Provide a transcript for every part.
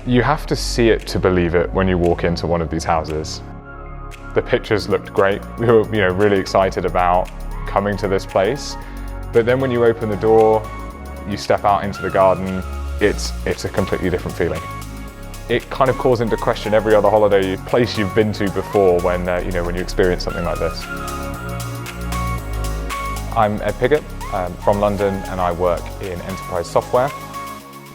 You have to see it to believe it when you walk into one of these houses. The pictures looked great. We were really excited about coming to this place. But then when you open the door, you step out into the garden, it's a completely different feeling. It kind of calls into question every other holiday place you've been to before when you experience something like this. I'm Ed Piggott from London, and I work in enterprise software.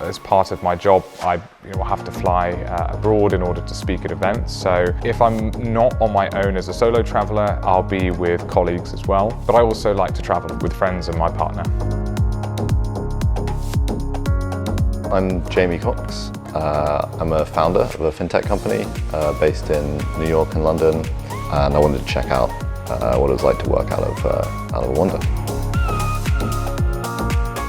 As part of my job, I have to fly abroad in order to speak at events. So if I'm not on my own as a solo traveller, I'll be with colleagues as well. But I also like to travel with friends and my partner. I'm Jamie Cox. I'm a founder of a fintech company based in New York and London, and I wanted to check out what it was like to work out of Wonder.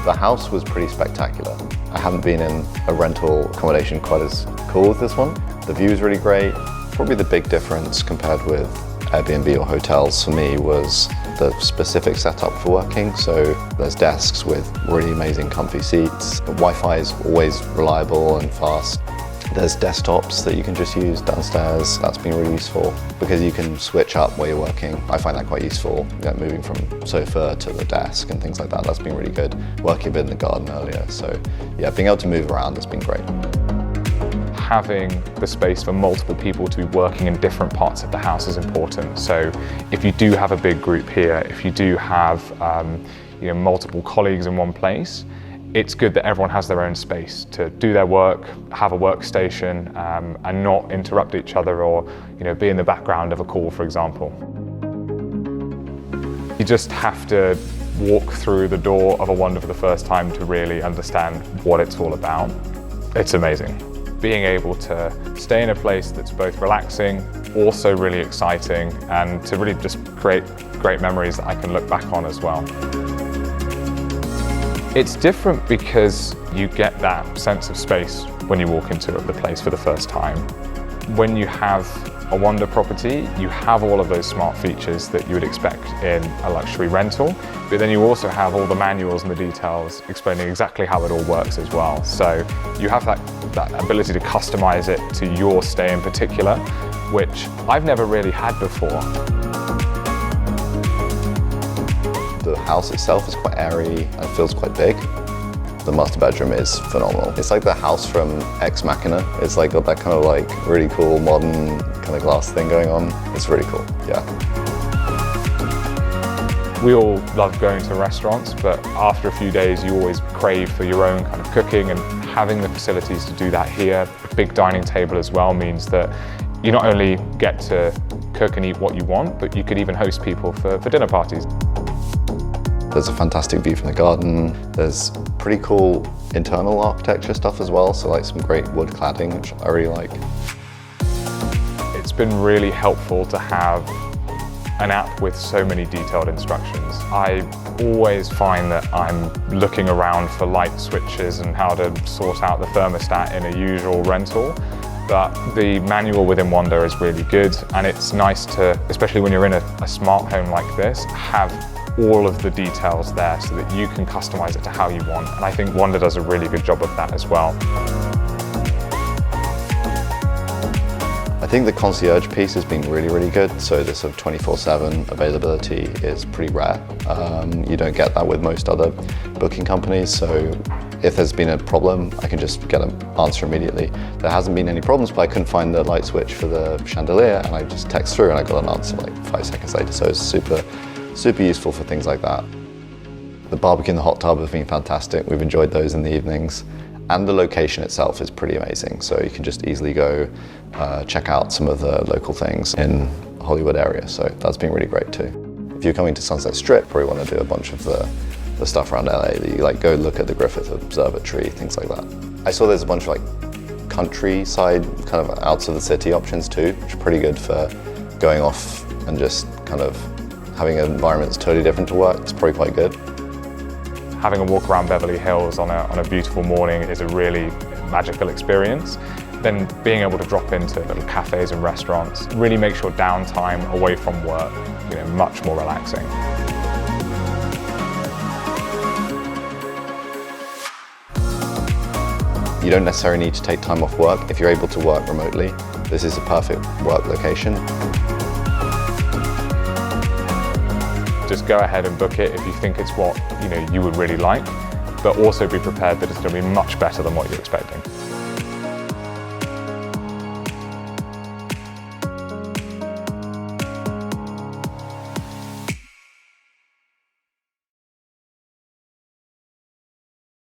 The house was pretty spectacular. I haven't been in a rental accommodation quite as cool as this one. The view is really great. Probably the big difference compared with Airbnb or hotels for me was the specific setup for working. So there's desks with really amazing comfy seats. The Wi-Fi is always reliable and fast. There's desktops that you can just use downstairs. That's been really useful because you can switch up where you're working. I find that quite useful, moving from sofa to the desk and things like that. That's been really good. Working a bit in the garden earlier. So yeah, being able to move around has been great. Having the space for multiple people to be working in different parts of the house is important. So if you do have a big group here, if you do have multiple colleagues in one place, it's good that everyone has their own space to do their work, have a workstation, and not interrupt each other or be in the background of a call, for example. You just have to walk through the door of a Wonder for the first time to really understand what it's all about. It's amazing. Being able to stay in a place that's both relaxing, also really exciting, and to really just create great memories that I can look back on as well. It's different because you get that sense of space when you walk into the place for the first time. When you have a Wonder property, you have all of those smart features that you would expect in a luxury rental, but then you also have all the manuals and the details explaining exactly how it all works as well. So you have that ability to customize it to your stay in particular, which I've never really had before. The house itself is quite airy and feels quite big. The master bedroom is phenomenal. It's like the house from Ex Machina. It's like got that kind of like really cool modern kind of glass thing going on. It's really cool, yeah. We all love going to restaurants, but after a few days you always crave for your own kind of cooking, and having the facilities to do that here, a big dining table as well, means that you not only get to cook and eat what you want, but you could even host people for dinner parties. There's a fantastic view from the garden. There's pretty cool internal architecture stuff as well, so like some great wood cladding, which I really like. It's been really helpful to have an app with so many detailed instructions. I always find that I'm looking around for light switches and how to sort out the thermostat in a usual rental, but the manual within Wonder is really good, and it's nice to, especially when you're in a smart home like this, have all of the details there so that you can customize it to how you want. And I think Wonder does a really good job of that as well. I think the concierge piece has been really, really good. So this sort of 24/7 availability is pretty rare. You don't get that with most other booking companies. So if there's been a problem, I can just get an answer immediately. There hasn't been any problems, but I couldn't find the light switch for the chandelier, and I just text through and I got an answer like 5 seconds later. So it's super useful for things like that. The barbecue and the hot tub have been fantastic. We've enjoyed those in the evenings. And the location itself is pretty amazing. So you can just easily go check out some of the local things in the Hollywood area. So that's been really great too. If you're coming to Sunset Strip, probably want to do a bunch of the stuff around LA. You like go look at the Griffith Observatory, things like that. I saw there's a bunch of like countryside kind of outs of the city options too, which are pretty good for going off and just kind of having an environment that's totally different to work. It's probably quite good. Having a walk around Beverly Hills on a beautiful morning is a really magical experience. Then being able to drop into little cafes and restaurants really makes your downtime away from work, much more relaxing. You don't necessarily need to take time off work. If you're able to work remotely, this is a perfect work location. Just go ahead and book it if you think it's what you would really like, but also be prepared that it's going to be much better than what you're expecting.